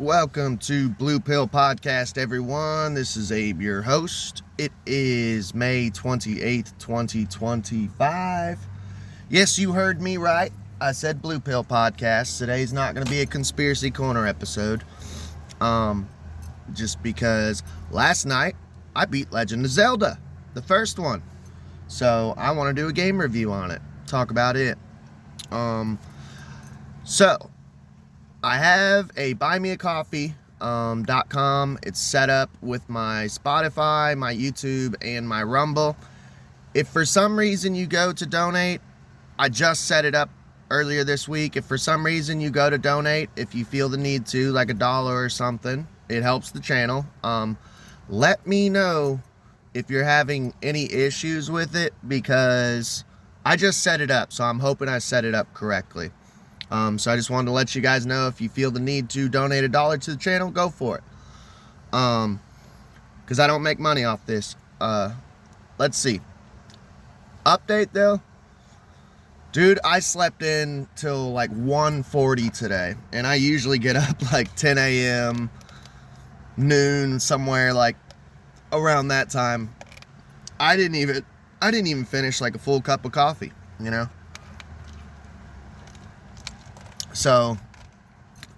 Welcome to Blue Pill Podcast, everyone. This is Abe, your host. It is May 28th, 2025. Yes, you heard me right. I said Blue Pill Podcast. Today's not going to be a Conspiracy Corner episode. Just because last night I beat Legend of Zelda, the first one. So I want to do a game review on it. Talk about it. So I have a buymeacoffee.com. It's set up with my Spotify, my YouTube, and my Rumble. If for some reason you go to donate, I just set it up earlier this week. If for some reason you go to donate, if you feel the need to, like $1 or something, it helps the channel. Let me know if you're having any issues with it, because I just set it up, so I'm hoping I set it up correctly. So I just wanted to let you guys know, if you feel the need to donate $1 to the channel, go for it. Because I don't make money off this. Let's see. Update though. Dude, I slept in till like 1:40 today. And I usually get up like 10 a.m., noon, somewhere like around that time. I didn't even finish like a full cup of coffee, you know? So,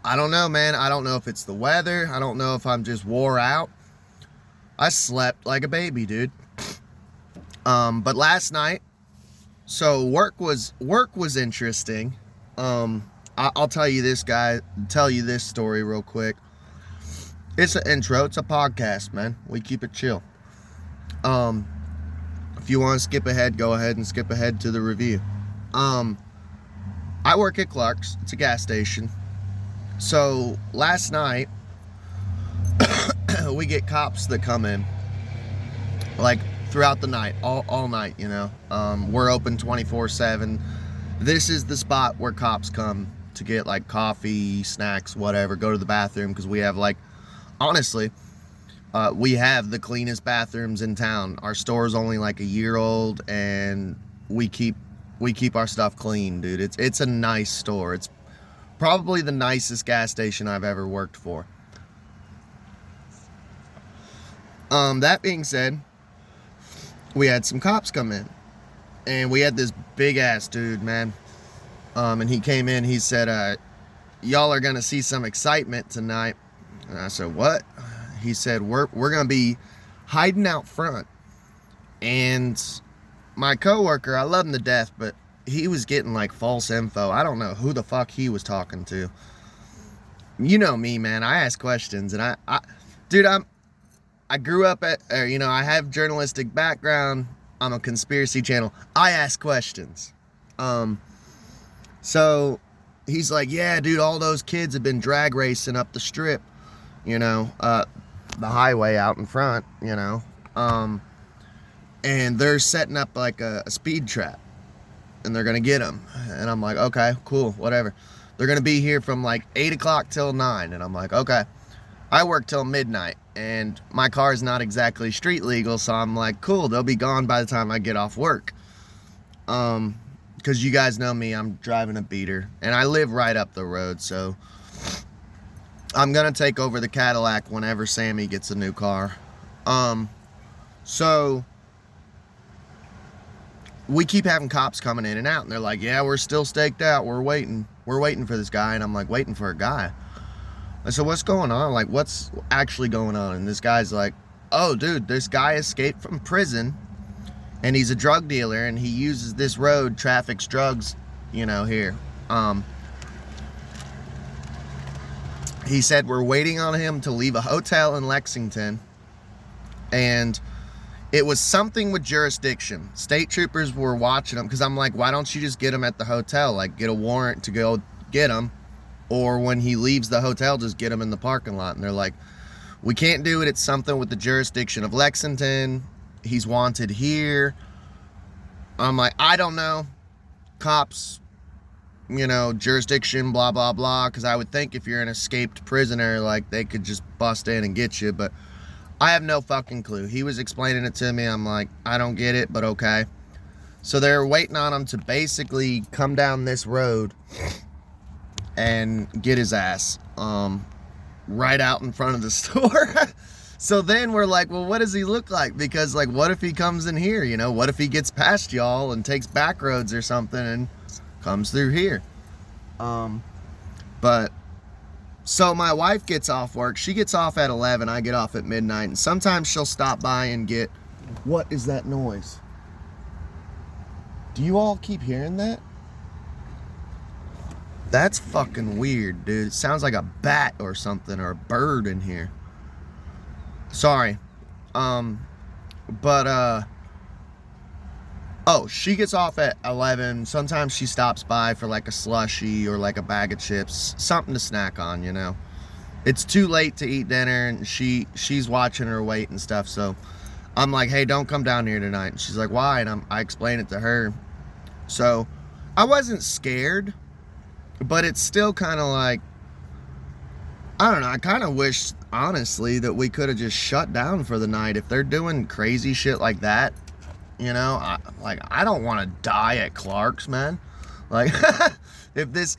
I don't know, man. I don't know if it's the weather. I don't know if I'm just wore out. I slept like a baby, dude. But last night, so work was interesting. I'll tell you this story real quick. It's an intro. It's a podcast, man. We keep it chill. If you want to skip ahead, go ahead and skip ahead to the review. I work at Clark's. It's a gas station. So last night, we get cops that come in, like throughout the night, all night, you know. We're open 24/7. This is the spot where cops come to get like coffee, snacks, whatever, go to the bathroom, because we have like, honestly, we have the cleanest bathrooms in town. Our store's only like a year old, and we keep our stuff clean, dude. It's a nice store. It's probably the nicest gas station I've ever worked for. That being said, we had some cops come in, and we had this big ass dude, man. And he came in, he said, y'all are gonna see some excitement tonight. And I said, what? He said, we're gonna be hiding out front. And my coworker, I love him to death, but he was getting like false info. I don't know who the fuck he was talking to. You know me, man. I ask questions, and I grew up I have journalistic background. I'm a conspiracy channel. I ask questions. So he's like, yeah, dude, all those kids have been drag racing up the strip, the highway out in front, and they're setting up like a speed trap, and they're gonna get them. And I'm like, okay, cool, whatever. They're gonna be here from like 8 o'clock till 9. And I'm like, okay. I work till midnight, and my car is not exactly street legal, so I'm like, cool, they'll be gone by the time I get off work. Because you guys know me, I'm driving a beater, and I live right up the road, so I'm gonna take over the Cadillac whenever Sammy gets a new car. So we keep having cops coming in and out, and they're like, yeah, we're still staked out, we're waiting for this guy. And I'm like, waiting for a guy? I said, what's going on? Like, what's actually going on? And this guy's like, oh, dude, this guy escaped from prison, and he's a drug dealer, and he uses this road, traffics drugs, here. He said, we're waiting on him to leave a hotel in Lexington, and it was something with jurisdiction. State troopers were watching him, because I'm like, why don't you just get him at the hotel? Like, get a warrant to go get him, or when he leaves the hotel, just get him in the parking lot. And they're like, we can't do it. It's something with the jurisdiction of Lexington. He's wanted here. I'm like, I don't know. Cops, jurisdiction, blah, blah, blah. Because I would think if you're an escaped prisoner, like, they could just bust in and get you. But I have no fucking clue. He was explaining it to me. I'm like, I don't get it, but okay. So they're waiting on him to basically come down this road and get his ass. right out in front of the store. So then we're like, well, what does he look like? Because, like, what if he comes in here, you know? What if he gets past y'all and takes back roads or something and comes through here? But, so my wife gets off work. She gets off at 11. I get off at midnight. And sometimes she'll stop by and get... What is that noise? Do you all keep hearing that? That's fucking weird, dude. It sounds like a bat or something, or a bird in here. Sorry. Oh, she gets off at 11. Sometimes she stops by for like a slushie or like a bag of chips, something to snack on, you know. It's too late to eat dinner, and she's watching her weight and stuff, so I'm like, hey, don't come down here tonight. And she's like, why? And I explain it to her. So I wasn't scared, but it's still kind of like, I don't know, I kind of wish, honestly, that we could have just shut down for the night. If they're doing crazy shit like that, you know, I don't want to die at Clark's, man. Like, if this,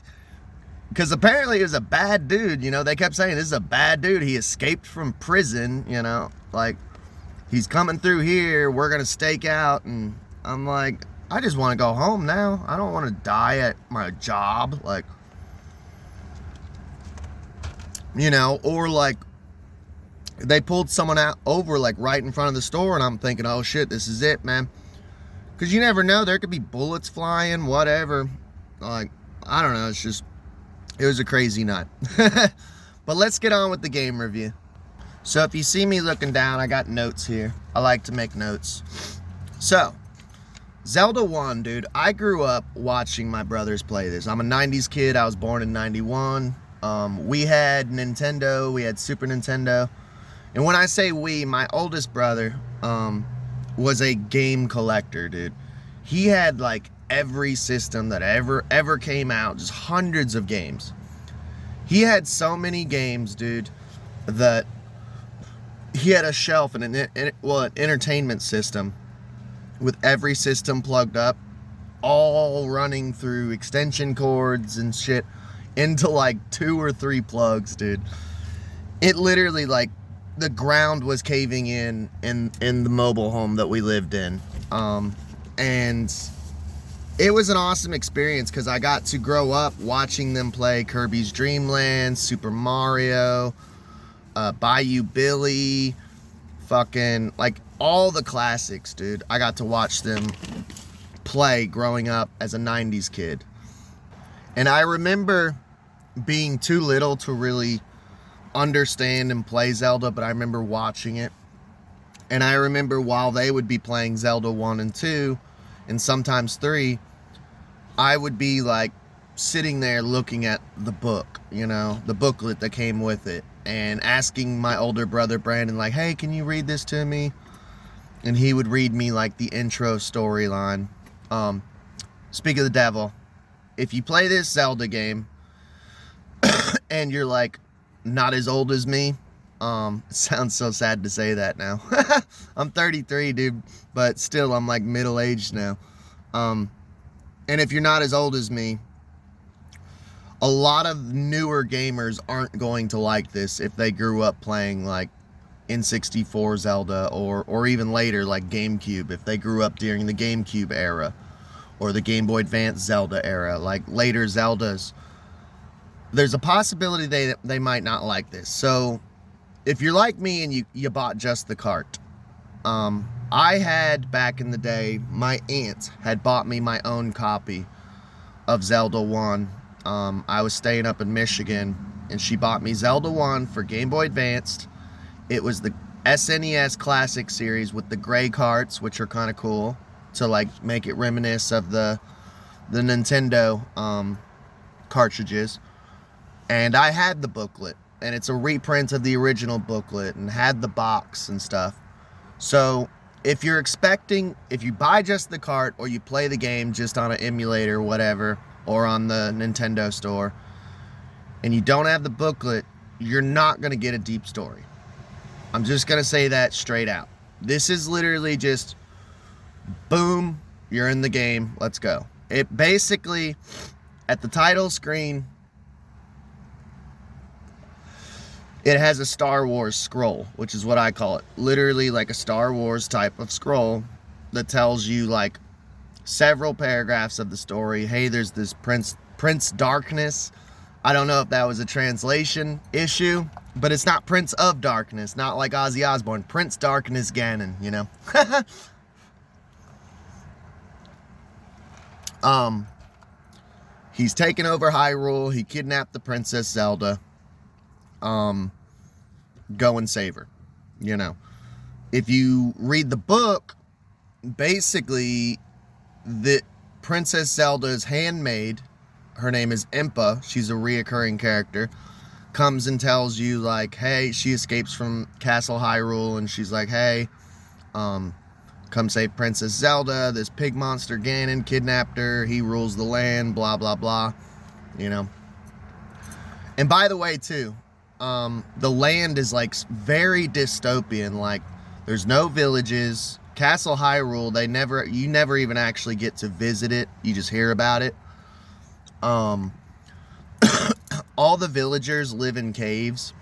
because apparently he was a bad dude, you know, they kept saying, this is a bad dude, he escaped from prison, you know, like, he's coming through here, we're going to stake out, and I'm like, I just want to go home now. I don't want to die at my job, like, you know, or like they pulled someone out over like right in front of the store, and I'm thinking, oh shit, this is it, man. Because you never know, there could be bullets flying, whatever. Like, I don't know, it was a crazy night. But let's get on with the game review. So if you see me looking down, I got notes here. I like to make notes. So, Zelda 1, dude, I grew up watching my brothers play this. I'm a 90s kid, I was born in 91. We had Nintendo, we had Super Nintendo. And when I say we, my oldest brother was a game collector, dude. He had like every system that ever came out, just hundreds of games. He had so many games, dude, that he had a shelf and an entertainment system with every system plugged up, all running through extension cords and shit into like 2 or 3 plugs, dude. It literally, like, the ground was caving in the mobile home that we lived in. And it was an awesome experience because I got to grow up watching them play Kirby's Dream Land, Super Mario, Bayou Billy, fucking, like, all the classics, dude. I got to watch them play growing up as a 90s kid. And I remember being too little to really understand and play Zelda, but I remember watching it. And I remember while they would be playing Zelda 1 and 2, and sometimes 3, I would be like sitting there looking at the book, you know, the booklet that came with it, and asking my older brother Brandon, like, hey, can you read this to me? And he would read me like the intro storyline. Speak of the devil, if you play this Zelda game and you're like not as old as me, it sounds so sad to say that now. I'm 33, dude, but still I'm like middle-aged now. And if you're not as old as me, a lot of newer gamers aren't going to like this if they grew up playing like N64 Zelda or even later like GameCube, if they grew up during the GameCube era or the Game Boy Advance Zelda era, like later Zeldas. There's a possibility they might not like this. So if you're like me and you bought just the cart, I had, back in the day, my aunt had bought me my own copy of Zelda 1. I was staying up in Michigan, and she bought me Zelda 1 for Game Boy Advanced. It was the SNES Classic series with the gray carts, which are kind of cool, to like make it reminisce of the Nintendo cartridges. And I had the booklet, and it's a reprint of the original booklet, and had the box and stuff. So if you buy just the cart, or you play the game just on an emulator or whatever, or on the Nintendo store, and you don't have the booklet, you're not going to get a deep story. I'm just going to say that straight out. This is literally just, boom, you're in the game, let's go. It basically, at the title screen, it has a Star Wars scroll, which is what I call it. Literally like a Star Wars type of scroll that tells you like several paragraphs of the story. Hey, there's this Prince Darkness. I don't know if that was a translation issue, but it's not Prince of Darkness, not like Ozzy Osbourne. Prince Darkness Ganon, you know. He's taken over Hyrule. He kidnapped the Princess Zelda. Go and save her, you know. If you read the book, basically the Princess Zelda's handmaid, her name is Impa, she's a reoccurring character, comes and tells you like, hey, she escapes from Castle Hyrule, and she's like, hey, come save Princess Zelda. This pig monster Ganon kidnapped her. He rules the land, blah blah blah, you know. And by the way too, the land is like very dystopian. Like there's no villages. Castle Hyrule, you never even actually get to visit it. You just hear about it. All the villagers live in caves.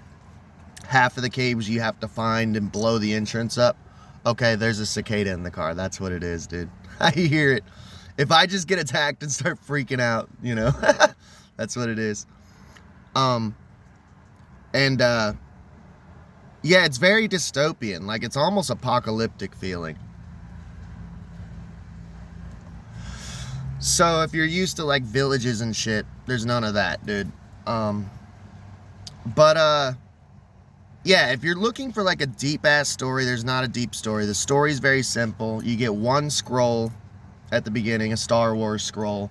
Half of the caves you have to find and blow the entrance up. Okay, there's a cicada in the car. That's what it is, dude. I hear it. If I just get attacked and start freaking out, you know, that's what it is. Yeah, it's very dystopian. Like, it's almost apocalyptic feeling. So, if you're used to, like, villages and shit, there's none of that, dude. Yeah, if you're looking for, like, a deep-ass story, there's not a deep story. The story's very simple. You get one scroll at the beginning, a Star Wars scroll.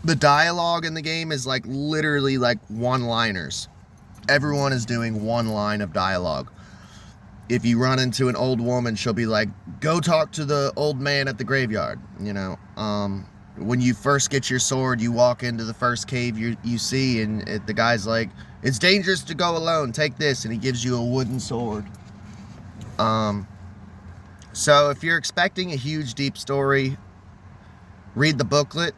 The dialogue in the game is, like, literally, like, one-liners. Everyone is doing one line of dialogue. If you run into an old woman, she'll be like, go talk to the old man at the graveyard, you know. When you first get your sword, you walk into the first cave you see, and the guy's like, it's dangerous to go alone, take this, and he gives you a wooden sword. So if you're expecting a huge, deep story, read the booklet.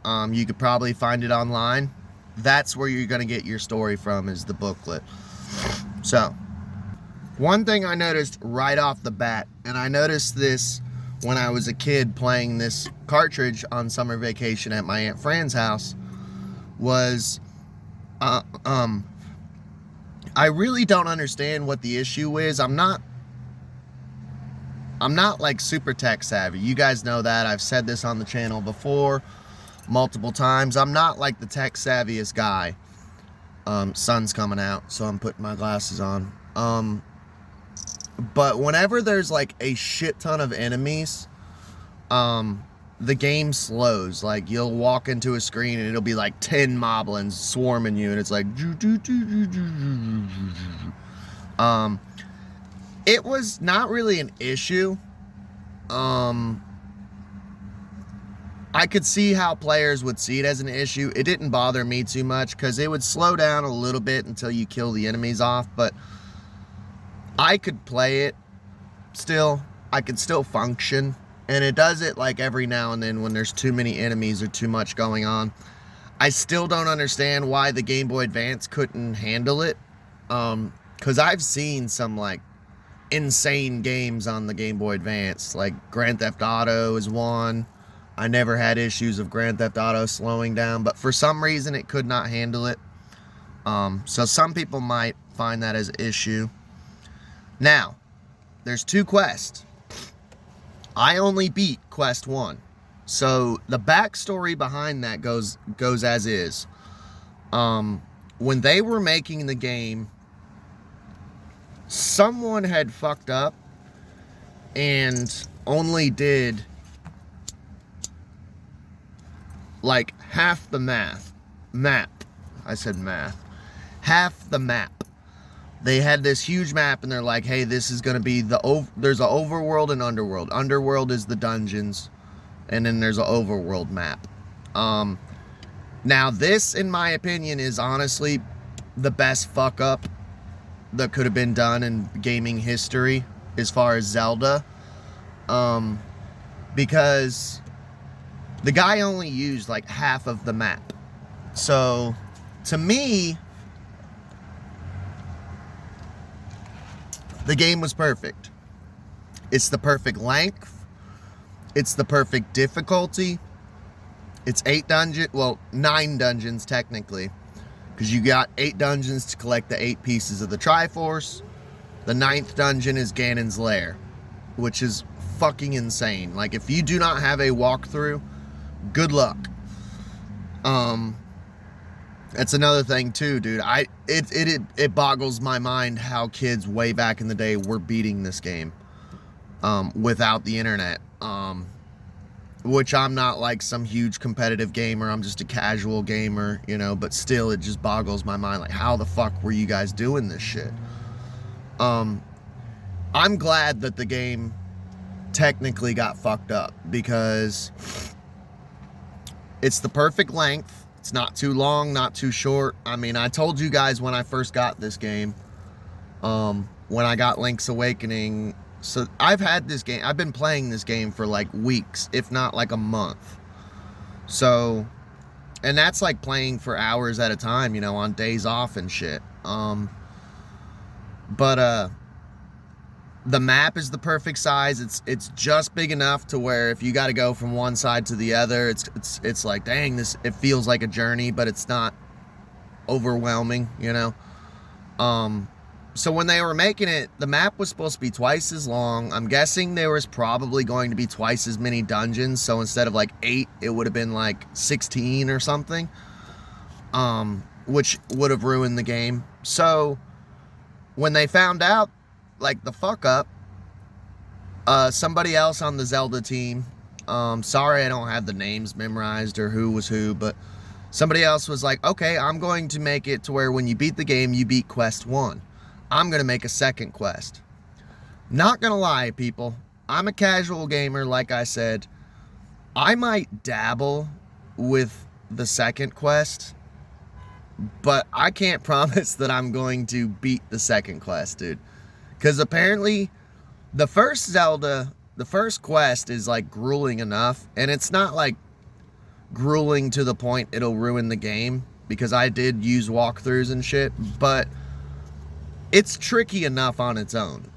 You could probably find it online. That's where you're going to get your story from, is the booklet. So, one thing I noticed right off the bat, and I noticed this when I was a kid playing this cartridge on summer vacation at my Aunt Fran's house, was I really don't understand what the issue is. I'm not like super tech savvy. You guys know that. I've said this on the channel before multiple times. I'm not like the tech savviest guy. Sun's coming out, so I'm putting my glasses on. But whenever there's like a shit ton of enemies, the game slows. Like, you'll walk into a screen and it'll be like 10 moblins swarming you, and it's like it was not really an issue. I could see how players would see it as an issue. It didn't bother me too much because it would slow down a little bit until you kill the enemies off, but I could play it still. I could still function, and it does it like every now and then when there's too many enemies or too much going on. I still don't understand why the Game Boy Advance couldn't handle it, because I've seen some like insane games on the Game Boy Advance, like Grand Theft Auto is one. I never had issues of Grand Theft Auto slowing down, but for some reason it could not handle it. So some people might find that as an issue. Now, there's 2 quests. I only beat quest 1. So the backstory behind that goes as is. When they were making the game, someone had fucked up and only did like half the map. I said math. Half the map. They had this huge map, and they're like, hey, this is going to be there's an overworld and underworld. Underworld is the dungeons, and then there's an overworld map. Now this, in my opinion, is honestly the best fuck up that could have been done in gaming history as far as Zelda. Because the guy only used like half of the map. So, to me, The game was perfect. It's the perfect length. It's the perfect difficulty. It's 9 dungeons technically, because you got 8 dungeons to collect the 8 pieces of the Triforce. The 9th dungeon is Ganon's Lair, which is fucking insane. Like, if you do not have a walkthrough, good luck. That's another thing too, dude. It boggles my mind how kids way back in the day were beating this game without the internet. Which I'm not like some huge competitive gamer. I'm just a casual gamer, you know, but still it just boggles my mind. Like, how the fuck were you guys doing this shit? I'm glad that the game technically got fucked up, because it's the perfect length. It's not too long, not too short. I mean, I told you guys when I first got this game, when I got Link's Awakening. So I've been playing this game for like weeks, if not like a month. So, and that's like playing for hours at a time, you know, on days off and shit. The map is the perfect size. It's just big enough to where if you got to go from one side to the other, it's like, dang, it feels like a journey, but it's not overwhelming, you know. So when they were making it, the map was supposed to be twice as long. I'm guessing there was probably going to be twice as many dungeons. So instead of like 8, it would have been like 16 or something, which would have ruined the game. So when they found out, like, the fuck up, somebody else on the Zelda team, sorry I don't have the names memorized or who was who, but somebody else was like, okay, I'm going to make it to where when you beat the game, you beat quest 1. I'm going to make a second quest. Not going to lie, people. I'm a casual gamer, like I said. I might dabble with the second quest, but I can't promise that I'm going to beat the second quest, dude. Because apparently, the first Zelda, the first quest is like grueling enough. And it's not like grueling to the point it'll ruin the game, because I did use walkthroughs and shit. But it's tricky enough on its own.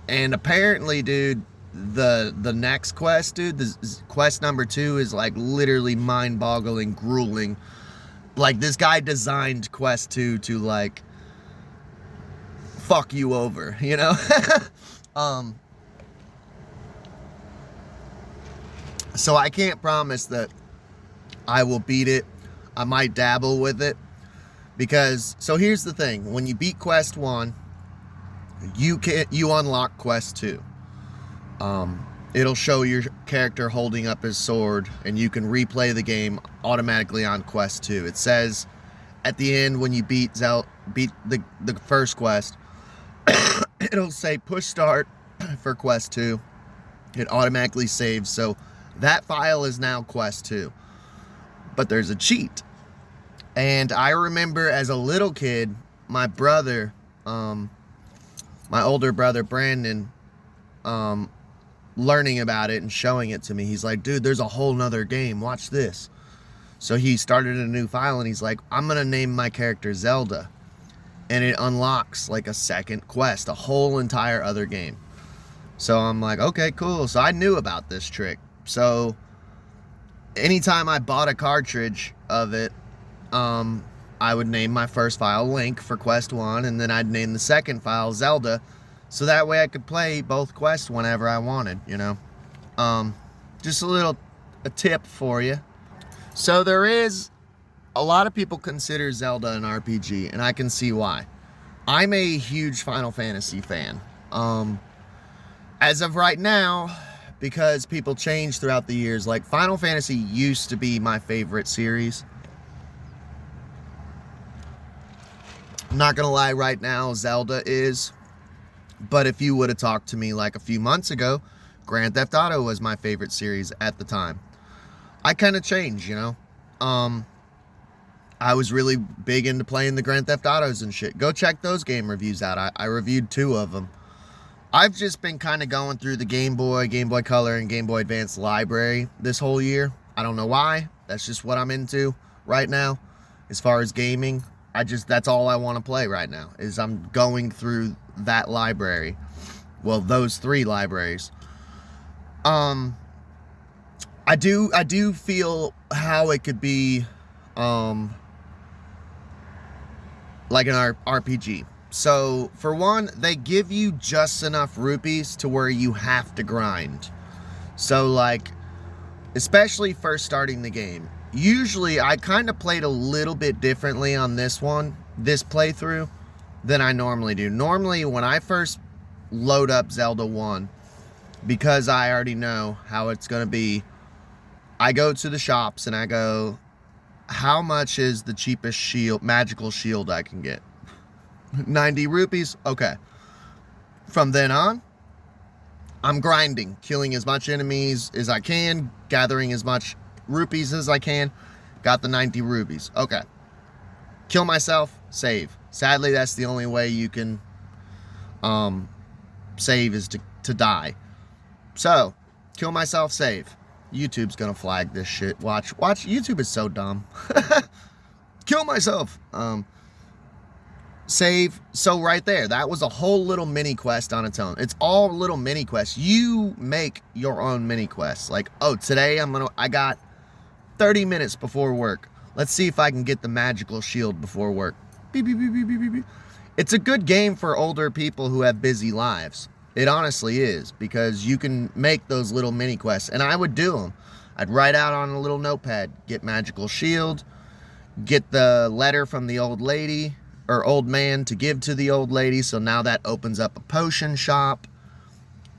And apparently, dude, the next quest, dude, this quest number 2 is like literally mind-boggling, grueling. Like, this guy designed quest 2 to like fuck you over, you know. So I can't promise that I will beat it. I might dabble with it, because so here's the thing: when you beat quest 1, you unlock quest 2. It'll show your character holding up his sword, and you can replay the game automatically on quest 2. It says at the end, when you beat the first quest, it'll say push start for quest 2. It automatically saves, so that file is now quest 2. But there's a cheat. And I remember as a little kid, my brother, my older brother Brandon, learning about it and showing it to me. He's like, dude, there's a whole nother game, watch this. So he started a new file, and he's like, I'm gonna name my character Zelda. And it unlocks like a second quest, a whole entire other game. So I'm like, okay, cool. So I knew about this trick. So anytime I bought a cartridge of it, I would name my first file Link for quest 1, and then I'd name the second file Zelda, so that way I could play both quests whenever I wanted, you know. Just a tip for you. So there is, a lot of people consider Zelda an RPG, and I can see why. I'm a huge Final Fantasy fan. As of right now, because people change throughout the years, like Final Fantasy used to be my favorite series. I'm not gonna lie, right now Zelda is. But if you would have talked to me like a few months ago, Grand Theft Auto was my favorite series at the time. I kind of changed, you know. I was really big into playing the Grand Theft Autos and shit. Go check those game reviews out. I reviewed 2 of them. I've just been kind of going through the Game Boy Color, and Game Boy Advance library this whole year. I don't know why. That's just what I'm into right now as far as gaming. that's all I want to play right now, is I'm going through that library. Well, those 3 libraries. I do feel how it could be like an RPG. So for one, they give you just enough rupees to where you have to grind. So like, especially first starting the game, usually I kind of played a little bit differently on this playthrough, than I normally do. Normally when I first load up Zelda 1, because I already know how it's going to be, I go to the shops and I go, how much is the cheapest magical shield I can get? 90 rupees? Okay. From then on, I'm grinding, killing as much enemies as I can, gathering as much rupees as I can. Got the 90 rupees. Okay. Kill myself, save. Sadly, that's the only way you can save, is to die. So, kill myself, save. YouTube's gonna flag this shit. Watch. YouTube is so dumb. Kill myself. Save. So right there, that was a whole little mini quest on its own. It's all little mini quests. You make your own mini quests. Like, oh, today I got 30 minutes before work. Let's see if I can get the magical shield before work. Beep, beep, beep, beep, beep, beep. It's a good game for older people who have busy lives. It honestly is, because you can make those little mini quests, and I would do them. I'd write out on a little notepad, get magical shield, get the letter from the old lady, or old man, to give to the old lady, so now that opens up a potion shop.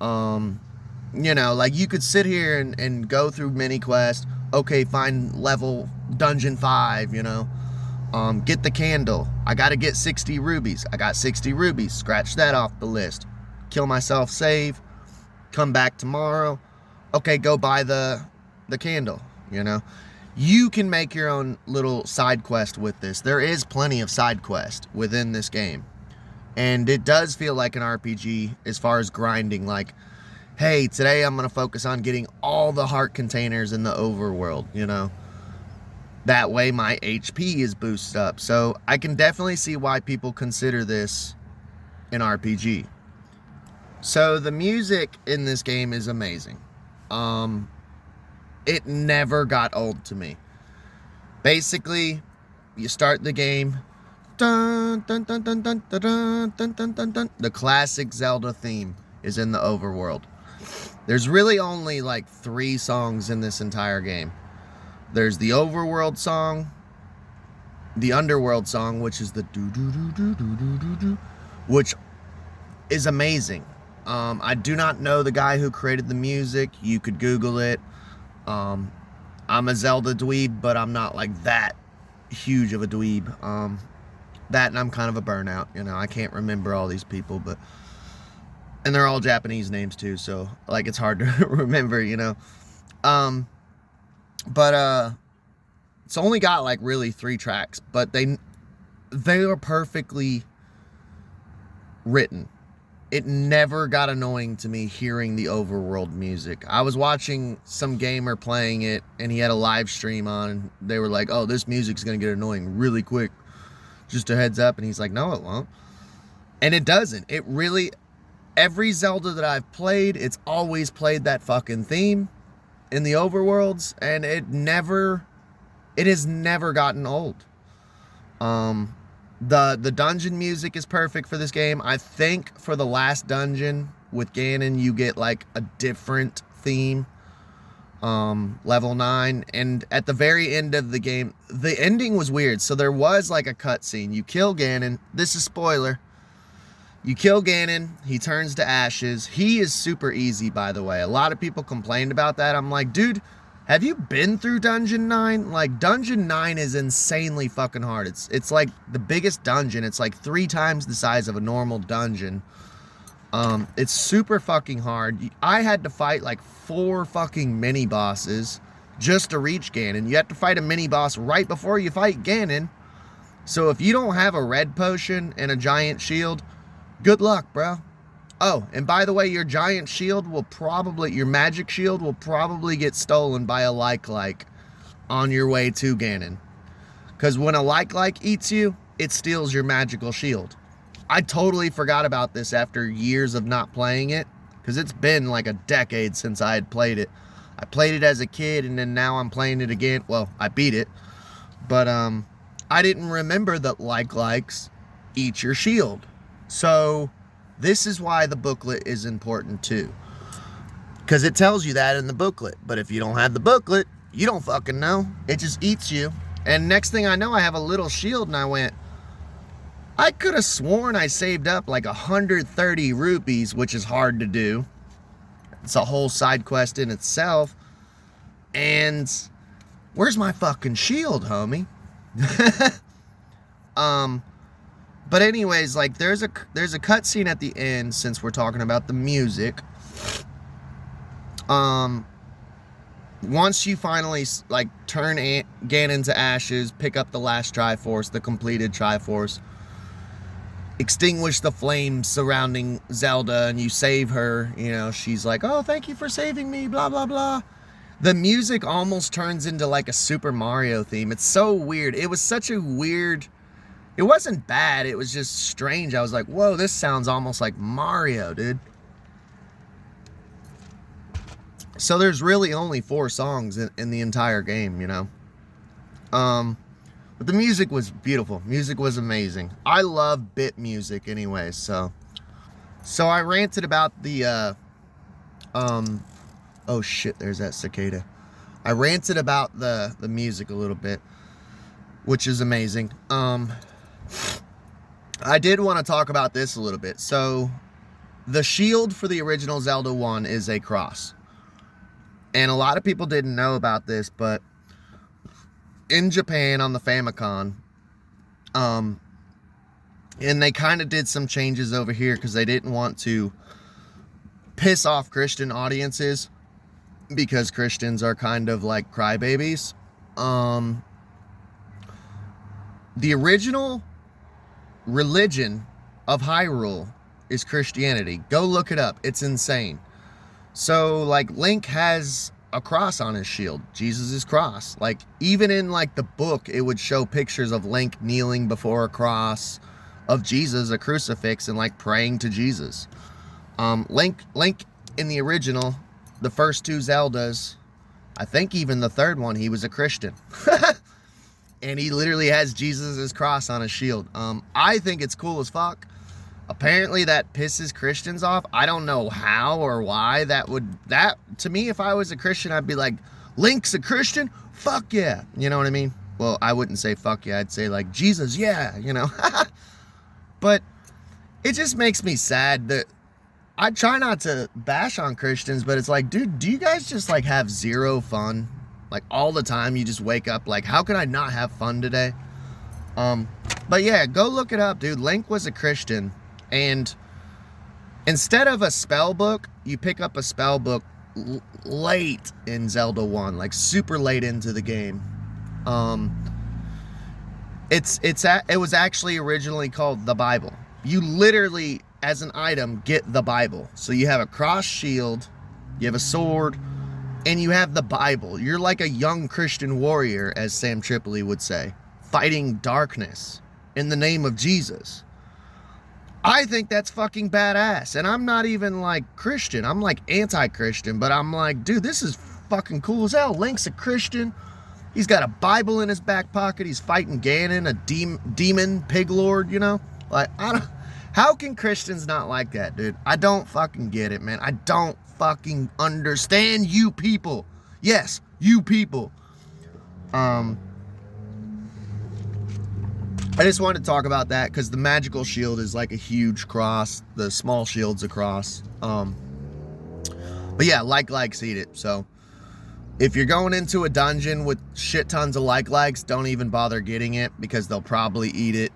You know, like, you could sit here and go through mini quests. Okay, find level dungeon 5, you know. Get the candle. I gotta get 60 rubies. I got 60 rubies. Scratch that off the list. Kill myself, save. Come back tomorrow. Okay, go buy the candle, you know. You can make your own little side quest with this. There is plenty of side quest within this game. And it does feel like an RPG as far as grinding. Like, hey, today I'm going to focus on getting all the heart containers in the overworld, you know. That way my HP is boosted up. So I can definitely see why people consider this an RPG. So the music in this game is amazing. It never got old to me. Basically, you start the game, dun, dun, dun, dun, dun, dun, dun, dun, dun, dun, dun. The classic Zelda theme is in the overworld. There's really only like 3 songs in this entire game. There's the overworld song, the underworld song, which is the do-do-do-do-do-do-do, which is amazing. I do not know the guy who created the music. You could Google it. I'm a Zelda dweeb, but I'm not like that huge of a dweeb. That, and I'm kind of a burnout, you know. I can't remember all these people, and they're all Japanese names too, so like it's hard to remember, you know. It's only got like really 3 tracks, but they are perfectly written. It never got annoying to me hearing the overworld music. I was watching some gamer playing it, and he had a live stream on, and they were like, oh, this music's gonna get annoying really quick. Just a heads up. And he's like, no, it won't. And it doesn't. It really, every Zelda that I've played, it's always played that fucking theme in the overworlds, and it has never gotten old. The dungeon music is perfect for this game. I think for the last dungeon with Ganon, you get like a different theme, level 9, and at the very end of the game, the ending was weird. So there was like a cutscene. You kill Ganon. This is spoiler. You kill Ganon, he turns to ashes. He is super easy, by the way. A lot of people complained about that. I'm like, dude, have you been through Dungeon 9? Like, Dungeon 9 is insanely fucking hard. It's like the biggest dungeon. It's like 3 times the size of a normal dungeon. It's super fucking hard. I had to fight like 4 fucking mini bosses just to reach Ganon. You have to fight a mini boss right before you fight Ganon. So if you don't have a red potion and a giant shield, good luck, bro. Oh, and by the way, your giant shield your magic shield will probably get stolen by a like on your way to Ganon. Because when a like eats you, it steals your magical shield. I totally forgot about this after years of not playing it, because it's been like a decade since I had played it. I played it as a kid, and then now I'm playing it again. Well, I beat it, but I didn't remember that likes eat your shield. So this is why the booklet is important too, because it tells you that in the booklet. But if you don't have the booklet, you don't fucking know. It just eats you. And next thing I know, I have a little shield, and I went, I could have sworn I saved up like 130 rupees, which is hard to do. It's a whole side quest in itself. And where's my fucking shield, homie? But anyways, like there's a cutscene at the end, since we're talking about the music. Once you finally like turn Ganon to ashes, pick up the last Triforce, the completed Triforce, extinguish the flames surrounding Zelda, and you save her, you know, she's like, oh, thank you for saving me, blah, blah, blah. The music almost turns into like a Super Mario theme. It's so weird. It was such a weird, it wasn't bad, it was just strange. I was like, whoa, this sounds almost like Mario, dude. So there's really only 4 songs in the entire game, you know. But the music was beautiful. Music was amazing. I love bit music anyway, so I ranted about the oh shit, there's that cicada. I ranted about the music a little bit, which is amazing. I did want to talk about this a little bit. So the shield for the original Zelda 1 is a cross. And a lot of people didn't know about this, but in Japan on the Famicom, and they kind of did some changes over here because they didn't want to piss off Christian audiences, because Christians are kind of like crybabies. The original religion of Hyrule is Christianity. Go look it up. It's insane. So, like, Link has a cross on his shield. Jesus' cross. Like, even in, like, the book, it would show pictures of Link kneeling before a cross, of Jesus, a crucifix, and, like, praying to Jesus. Link in the original, the first 2 Zeldas, I think even the third one, he was a Christian. And he literally has Jesus' cross on his shield. I think it's cool as fuck. Apparently that pisses Christians off. I don't know how or why that to me, if I was a Christian, I'd be like, Link's a Christian? Fuck yeah. You know what I mean? Well, I wouldn't say fuck yeah. I'd say like, Jesus, yeah, you know. But it just makes me sad that I try not to bash on Christians, but it's like, dude, do you guys just like have zero fun? Like all the time you just wake up like, how can I not have fun today? But yeah, go look it up, dude. Link was a Christian. And instead of a spell book, you pick up a spell book late in Zelda 1, like super late into the game. It was actually originally called the Bible. You literally, as an item, get the Bible. So you have a cross shield, you have a sword, and you have the Bible. You're like a young Christian warrior, as Sam Tripoli would say, fighting darkness in the name of Jesus. I think that's fucking badass. And I'm not even like Christian. I'm like anti-Christian. But I'm like, dude, this is fucking cool as hell. Link's a Christian. He's got a Bible in his back pocket. He's fighting Ganon, a demon pig lord, you know? Like, how can Christians not like that, dude? I don't fucking get it, man. I don't fucking understand you people. Yes, you people. I just wanted to talk about that because the magical shield is like a huge cross. The small shield's a cross. But yeah, likes eat it. So if you're going into a dungeon with shit tons of likes, don't even bother getting it because they'll probably eat it.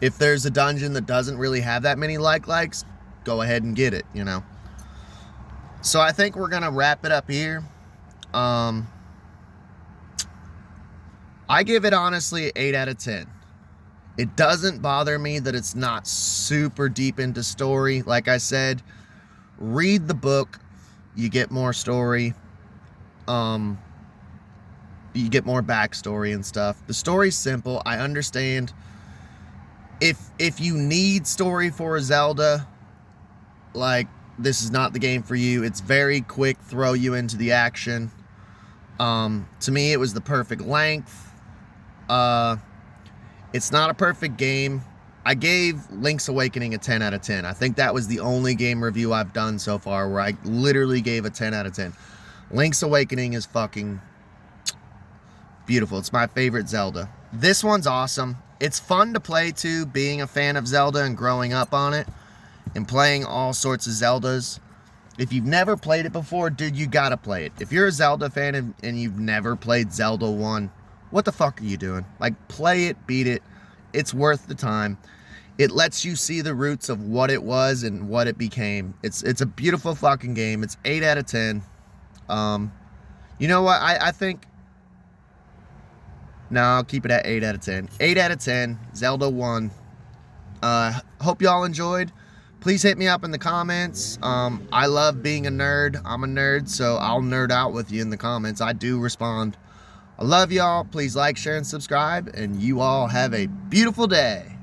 If there's a dungeon that doesn't really have that many likes, go ahead and get it, you know. So I think we're going to wrap it up here. I give it honestly 8 out of 10. It doesn't bother me that it's not super deep into story. Like I said, read the book, you get more story. you get more backstory and stuff. The story's simple. I understand if you need story for a Zelda, like, this is not the game for you. It's very quick, throw you into the action. To me, it was the perfect length. It's not a perfect game. I gave Link's Awakening a 10 out of 10. I think that was the only game review I've done so far where I literally gave a 10 out of 10. Link's Awakening is fucking beautiful. It's my favorite Zelda. This one's awesome. It's fun to play too, being a fan of Zelda and growing up on it and playing all sorts of Zeldas. If you've never played it before, dude, you gotta play it. If you're a Zelda fan and you've never played Zelda 1, what the fuck are you doing? Like, play it, beat it. It's worth the time. It lets you see the roots of what it was and what it became. It's a beautiful fucking game. It's 8 out of 10. You know what? I think... No, I'll keep it at 8 out of 10. 8 out of 10. Zelda 1. Hope y'all enjoyed. Please hit me up in the comments. I love being a nerd. I'm a nerd, so I'll nerd out with you in the comments. I do respond. I love y'all. Please like, share, and subscribe. And you all have a beautiful day.